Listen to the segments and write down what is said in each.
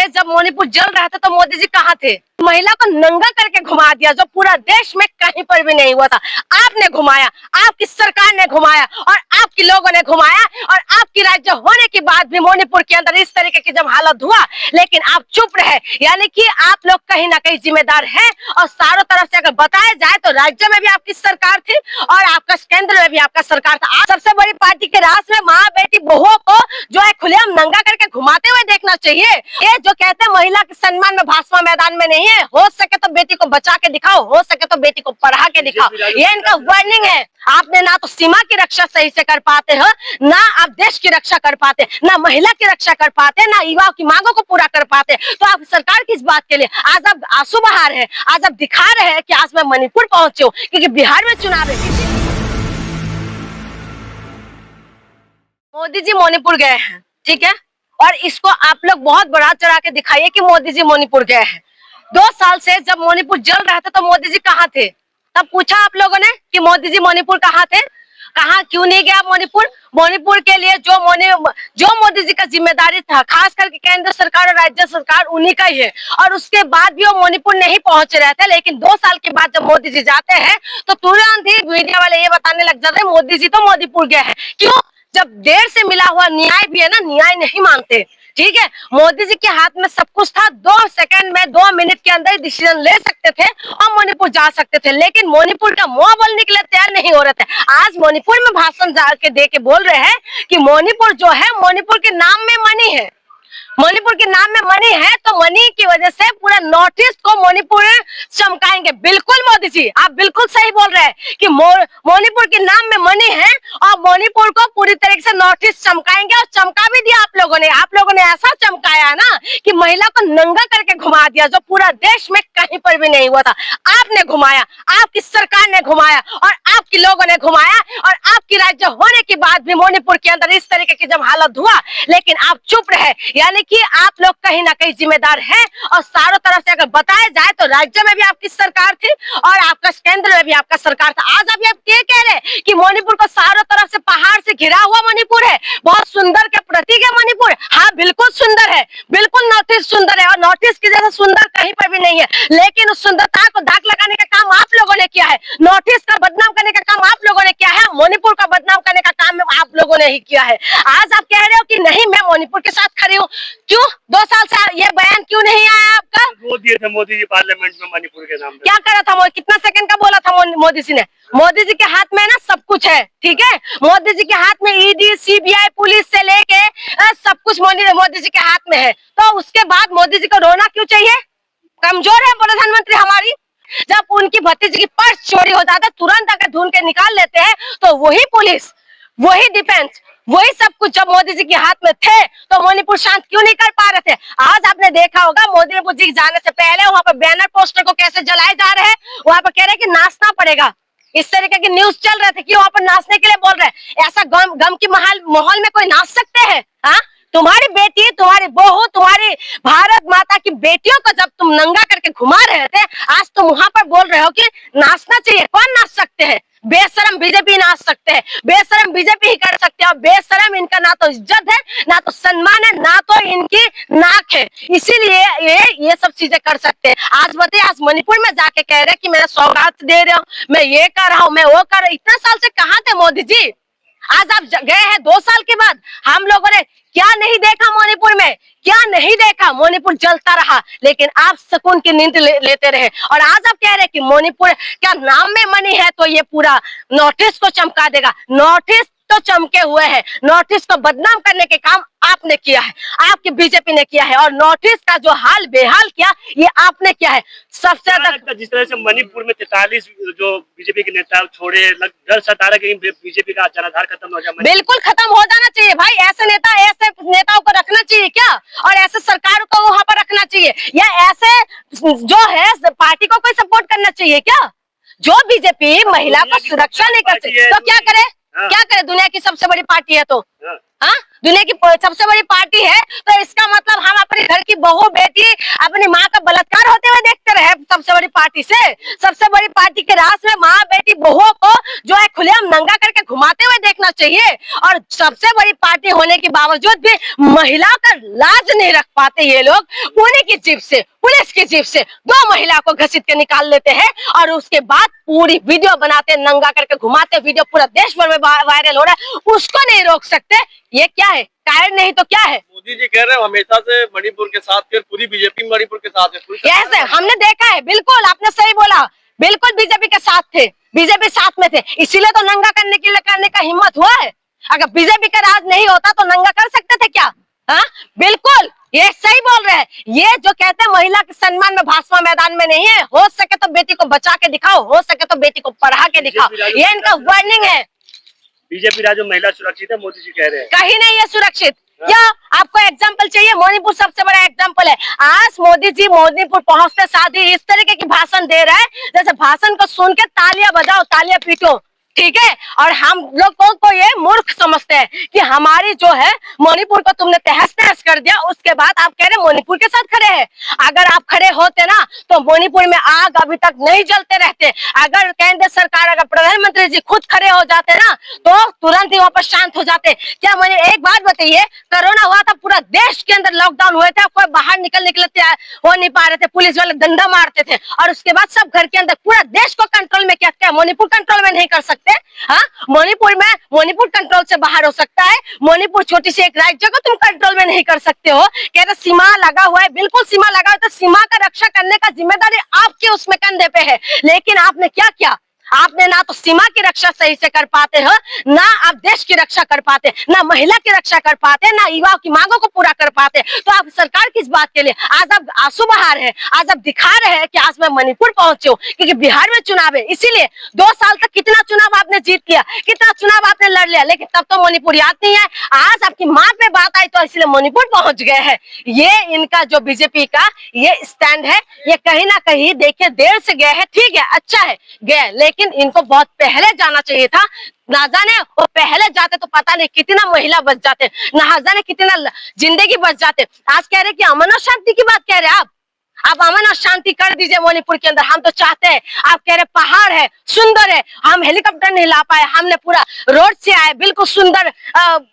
से जब मणिपुर जल रहा था तो मोदी जी कहाँ थे? महिला को नंगा करके घुमा दिया, जो पूरा देश में कहीं पर भी नहीं हुआ था। आपने घुमाया, आपकी सरकार ने घुमाया और आपके लोगों ने घुमाया, और आपकी राज्य होने के बाद भी मणिपुर के अंदर इस तरीके की जब हालत हुआ, लेकिन आप चुप रहे। यानी कि आप लोग कहीं ना कहीं जिम्मेदार हैं, और चारों तरफ से अगर बताया जाए तो राज्य में भी आपकी सरकार थी और आपका केंद्र में भी आपका सरकार था। आप सबसे बड़ी पार्टी के राज में माँ बेटी बहुओं को जो है खुलेआम नंगा करके घुमाते हुए देखना चाहिए। ये जो कहते हैं महिला के सम्मान में भाषमा मैदान में नहीं है, हो सके तो बेटी को बचा के दिखाओ, हो सके तो बेटी को पढ़ा के दिखाओ, ये इनका वार्निंग है। आपने ना तो सीमा की रक्षा सही से कर पाते हो, ना आप देश की रक्षा कर पाते, ना महिला की रक्षा कर पाते, ना युवाओं की मांगों को पूरा कर पाते। तो आप सरकार किस बात के लिए? आज आप आंसू बहा रहे हैं, आज आप दिखा रहे हैं कि आज मैं मणिपुर पहुंचे हूँ क्योंकि बिहार में चुनाव है। मोदी जी मणिपुर गए हैं, ठीक है, और इसको आप लोग बहुत बढ़ा चढ़ा के दिखाइए कि मोदी जी मणिपुर गए हैं। 2 साल से जब मणिपुर जल रहा था तो मोदी जी कहाँ थे? तब पूछा आप लोगों ने कि मोदी जी मणिपुर कहाँ थे? कहाँ क्यों नहीं गया मणिपुर? मणिपुर के लिए जो मोदी जी का जिम्मेदारी था, खास करके केंद्र सरकार और राज्य सरकार उन्हीं का ही है, और उसके बाद भी वो मणिपुर नहीं पहुंच रहे थे। लेकिन 2 साल के बाद जब मोदी जी जाते हैं तो तुरंत ही मीडिया वाले ये बताने लग जाते हैं मोदी जी तो मणिपुर गए हैं। क्यों? जब देर से मिला हुआ न्याय भी है ना, न्याय नहीं मानते। ठीक है, मोदी जी के हाथ में सब कुछ था, 2 सेकंड में 2 मिनट के अंदर डिसीजन ले सकते थे और मणिपुर जा सकते थे, लेकिन मणिपुर का मुंह बोलने के लिए तैयार नहीं हो रहे थे। आज मणिपुर में भाषण जाके दे के बोल रहे हैं कि मणिपुर जो है, मणिपुर के नाम में मणि है, मणिपुर के नाम में मणि है, तो मणि की वजह से पूरा नॉर्थ ईस्ट को मणिपुर चमकाएंगे। बिल्कुल मोदी जी, आप बिल्कुल सही बोल रहे हैं कि मणिपुर के नाम में मणि है और मणिपुर को पूरी तरीके से नॉर्थ ईस्ट चमकाएंगे, और चमका भी दिया आप लोगों ने। आप लोगों ने ऐसा चमकाया ना कि महिला को नंगा करके घुमा दिया, जो पूरा देश में कहीं पर भी नहीं हुआ था। आपने घुमाया, आपकी सरकार ने घुमाया और आपके लोगों ने घुमाया, और आपकी राज्य होने के बाद भी मणिपुर के अंदर इस तरीके की जब हालत हुआ, लेकिन आप चुप रहे। यानी कि आप लोग कहीं ना कहीं जिम्मेदार हैं, और चारों तरफ से अगर बताया जाए तो राज्य में भी आपकी सरकार थी और आपका केंद्र में भी आपका सरकार था। आज आप ये कह रहे हैं कि मणिपुर को चारों तरफ से पहाड़ से घिरा हुआ मणिपुर है, बहुत सुंदर के प्रतीक है मणिपुर। हाँ बिल्कुल सुंदर है, बिल्कुल नॉर्थ ईस्ट सुंदर है, और नॉर्थ ईस्ट की जैसा सुंदर कहीं पर भी नहीं है, लेकिन उस सुंदरता को दाग लगाने का काम आप लोगों ने किया है। नॉर्थ ईस्ट का बदनाम करने का काम आप लोगों ने किया है, मणिपुर का बदनाम करने का काम आप लोगों ने ही किया है। आज आप कह रहे हो कि नहीं मैं मणिपुर के साथ खड़ी हूँ, क्यों? 2 साल से ये बयान क्यों नहीं आया आपका? वो दिए थे मोदी जी पार्लियामेंट में मणिपुर के नाम पे। क्या करा था? कितना सेकंड का बोला था मोदी जी ने? मोदी जी के हाथ में ना सब कुछ है, ठीक है, मोदी जी के हाथ में ईडी सीबीआई पुलिस से लेके सब कुछ मोदी जी के हाथ में है। तो उसके बाद मोदी जी को रोना क्यों चाहिए? कमजोर है प्रधानमंत्री हमारी। जब उनकी भतीजी की पर्स चोरी हो जाता, तुरंत अगर ढूंढ के निकाल लेते हैं, तो वही पुलिस, वही डिफेंस, वही सब कुछ जब मोदी जी के हाथ में थे तो मणिपुर शांत क्यों नहीं कर पा रहे थे? आज आपने देखा होगा मोदी जी जाने से पहले वहां पर बैनर पोस्टर को कैसे जलाए जा रहे हैं, वहां पर कह रहे हैं कि नाचना पड़ेगा, इस तरीके की न्यूज चल रहे थे कि वहां पर नाचने के लिए बोल रहे हैं। ऐसा गम की माहौल में कोई नाच सकते हैं? हाँ, तुम्हारी बेटी, तुम्हारी बहू, तुम्हारी भारत माता की बेटियों को जब तुम नंगा करके घुमा रहे थे, आज तुम वहां पर बोल रहे हो कि नाचना चाहिए। कौन नाच सकते हैं? बेशरम बीजेपी नाच सकते हैं, बेशरम बीजेपी ही कर सकते हैं, और बेशरम इनका ना तो इज्जत है, ना तो सम्मान है, ना तो इनकी नाक है, इसीलिए ये सब चीजें कर सकते हैं। आज बताइए, आज मणिपुर में जाके कह रहे हैं कि मेरा सौगात दे रहा हूँ, मैं ये कर रहा हूँ, मैं वो कर रहा हूँ। इतना साल से कहाँ थे मोदी जी? आज आप गए हैं 2 साल के बाद। हम लोगों ने क्या नहीं देखा मणिपुर में? क्या नहीं देखा? मणिपुर जलता रहा, लेकिन आप सुकून की नींद लेते रहे। और आज आप कह रहे हैं कि मणिपुर क्या नाम में मणि है तो ये पूरा नॉर्थ ईस्ट को चमका देगा। नॉर्थ ईस्ट तो चमके हुए हैं, नॉर्थ ईस्ट को बदनाम करने के काम आपने किया है, आपकी बीजेपी ने किया है, और नॉर्थ ईस्ट का जो हाल बेहाल किया ये आपने किया है। सबसे ज्यादा जिस तरह से मणिपुर में 43 जो बीजेपी के नेता छोड़े, घर सतारा के बीजेपी का जनाधार खत्म हो जाए। बिल्कुल खत्म हो जाना चाहिए भाई। ऐसे नेताओं को रखना चाहिए क्या? और ऐसे सरकार को वहां पर रखना चाहिए, या ऐसे जो है पार्टी को कोई सपोर्ट करना चाहिए क्या? जो बीजेपी महिला को सुरक्षा नहीं कर सकती तो क्या करे? क्या करे? दुनिया की सबसे बड़ी पार्टी है तो, हाँ, दुनिया की सबसे बड़ी पार्टी है तो इसका मतलब हम अपने घर की कि बहू बेटी अपनी माँ का बलात्कार होते हुए देखते रहे सबसे बड़ी पार्टी से। सबसे बड़ी पार्टी के राज में माँ बेटी बहुओं को जो है खुलेआम नंगा करके घुमाते हुए देखना चाहिए। और सबसे बड़ी पार्टी होने के बावजूद भी महिला का लाज नहीं रख पाते ये लोग। उन्हीं की जीप से, पुलिस की जीप से 2 महिला को घसीट के निकाल लेते हैं और उसके बाद पूरी वीडियो बनाते, नंगा करके घुमाते, वीडियो पूरा देश भर में वायरल हो रहा है। उसको नहीं रोक सकते, ये क्या है? कायर नहीं तो क्या है? मोदी जी कह रहे हैं हमेशा से मणिपुर के साथ थे, पूरी बीजेपी मणिपुर के साथ है। यस, हमने देखा है, बिल्कुल आपने सही बोला, बिल्कुल बीजेपी के साथ थे, बीजेपी साथ में थे, इसीलिए तो नंगा करने का हिम्मत हुआ है। अगर बीजेपी का राज नहीं होता तो नंगा कर सकते थे क्या? हाँ, बिल्कुल ये सही बोल रहे हैं। ये जो कहते हैं महिला के सम्मान में भाषमा मैदान में नहीं है, हो सके तो बेटी को बचा के दिखाओ, हो सके तो बेटी को पढ़ा के दिखाओ, ये इनका वार्निंग है। बीजेपी राज्य में महिला सुरक्षित है, मोदी जी कह रहे हैं। कहीं नहीं है सुरक्षित। क्या आपको एग्जाम्पल चाहिए? मणिपुर सबसे बड़ा एग्जाम्पल है। आज मोदी जी मणिपुर पहुंचते साथ ही इस तरीके की भाषण दे रहे हैं, जैसे भाषण को सुन के तालियां बजाओ, तालियां पीटो, ठीक है। और हम लोगों को ये मूर्ख समझते हैं कि हमारी जो है मणिपुर को तुमने तहस नहस कर दिया, उसके बाद आप कह रहे मणिपुर के साथ खड़े हैं। अगर आप खड़े होते ना तो मणिपुर में आग अभी तक नहीं जलते रहते। अगर केंद्र सरकार, अगर प्रधानमंत्री जी खुद खड़े हो जाते ना तो तुरंत ही वहां पर शांत हो जाते। क्या मैंने एक बात बताइए, कोरोना हुआ था, पूरा देश के अंदर लॉकडाउन हुए थे, कोई बाहर निकलने हो नहीं पा रहे थे, पुलिस वाले डंडा मारते थे, और उसके बाद सब घर के अंदर, पूरा देश को कंट्रोल में क्या मणिपुर कंट्रोल में नहीं कर सकते? हाँ, मणिपुर कंट्रोल से बाहर हो सकता है। मणिपुर छोटी सी एक राज्य को तुम कंट्रोल में नहीं कर सकते हो। कह रहे सीमा लगा हुआ है, बिल्कुल सीमा लगा हुआ है, तो सीमा का रक्षा करने का जिम्मेदारी आपके उसमें कंधे पे है। लेकिन आपने क्या किया? आपने ना तो सीमा की रक्षा सही से कर पाते हो, ना आप देश की रक्षा कर पाते, ना महिला की रक्षा कर पाते, ना युवाओं की मांगों को पूरा कर पाते। तो आप सरकार किस बात के लिए? आज आप आंसू बहा रहे हैं, आज आप दिखा रहे हैं कि आज मैं मणिपुर पहुंचे हूँ क्योंकि बिहार में चुनाव है, इसीलिए 2 साल तक कितना चुनाव आपने जीत लिया, कितना चुनाव आपने लड़ लिया, लेकिन तब तो मणिपुर याद नहीं है। आज आपकी माँ पे बात आई तो इसलिए मणिपुर पहुंच गए हैं। ये इनका जो बीजेपी का ये स्टैंड है, ये कहीं ना कहीं देखिए देर से गए हैं, ठीक है, अच्छा है गए, लेकिन इनको बहुत पहले जाना चाहिए था। ना जाने वो पहले जाते तो पता नहीं कितना महिला बच जाते, ना जाने कितना जिंदगी बच जाते। आज कह रहे कि अमन और शांति की बात कह रहे आप अमन और शांति कर दीजिए मणिपुर के अंदर, हम तो चाहते हैं। आप कह रहे पहाड़ है, सुंदर है, हम हेलीकॉप्टर नहीं ला पाए, हमने पूरा रोड से आए, बिल्कुल सुंदर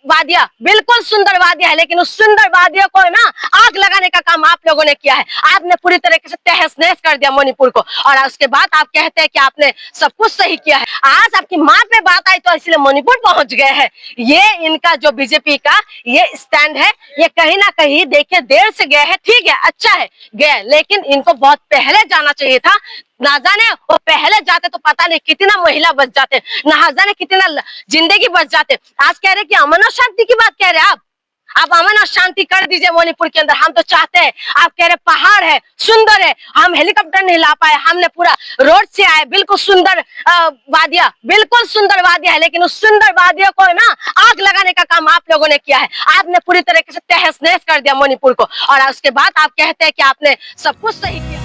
वादिया, बिल्कुल सुंदर वादिया है, लेकिन उस सुंदर वादिया को ना आग लगाने का काम आप लोगों ने किया है। आपने पूरी तरीके से तहस नहस कर दिया मणिपुर को, और उसके बाद आप कहते हैं कि आपने सब कुछ सही किया है। आज आपकी माँ पे बात आई तो इसलिए मणिपुर पहुंच गए हैं। ये इनका जो बीजेपी का ये स्टैंड है, ये कहीं ना कहीं देखिए देर से गए हैं, ठीक है, अच्छा है गए, लेकिन इनको बहुत पहले जाना चाहिए था। ना जाने वो पहले जाते तो पता नहीं कितना महिला बच जाते, ना जाने कितना जिंदगी बच जाते। आज कह रहे कि अमन और शांति की बात कह रहे आप अमन और शांति कर दीजिए मणिपुर के अंदर, हम तो चाहते हैं। आप कह रहे पहाड़ है, सुंदर है, हम हेलीकॉप्टर नहीं ला पाए, हमने पूरा रोड से आए, बिल्कुल सुंदर वादिया, बिल्कुल सुंदर वादिया है, लेकिन उस सुंदर वादिया को ना आग लगाने का काम आप लोगों ने किया है। आपने पूरी तरीके से तहस नहस कर दिया मणिपुर को, और उसके बाद आप कहते हैं कि आपने सब कुछ सही किया।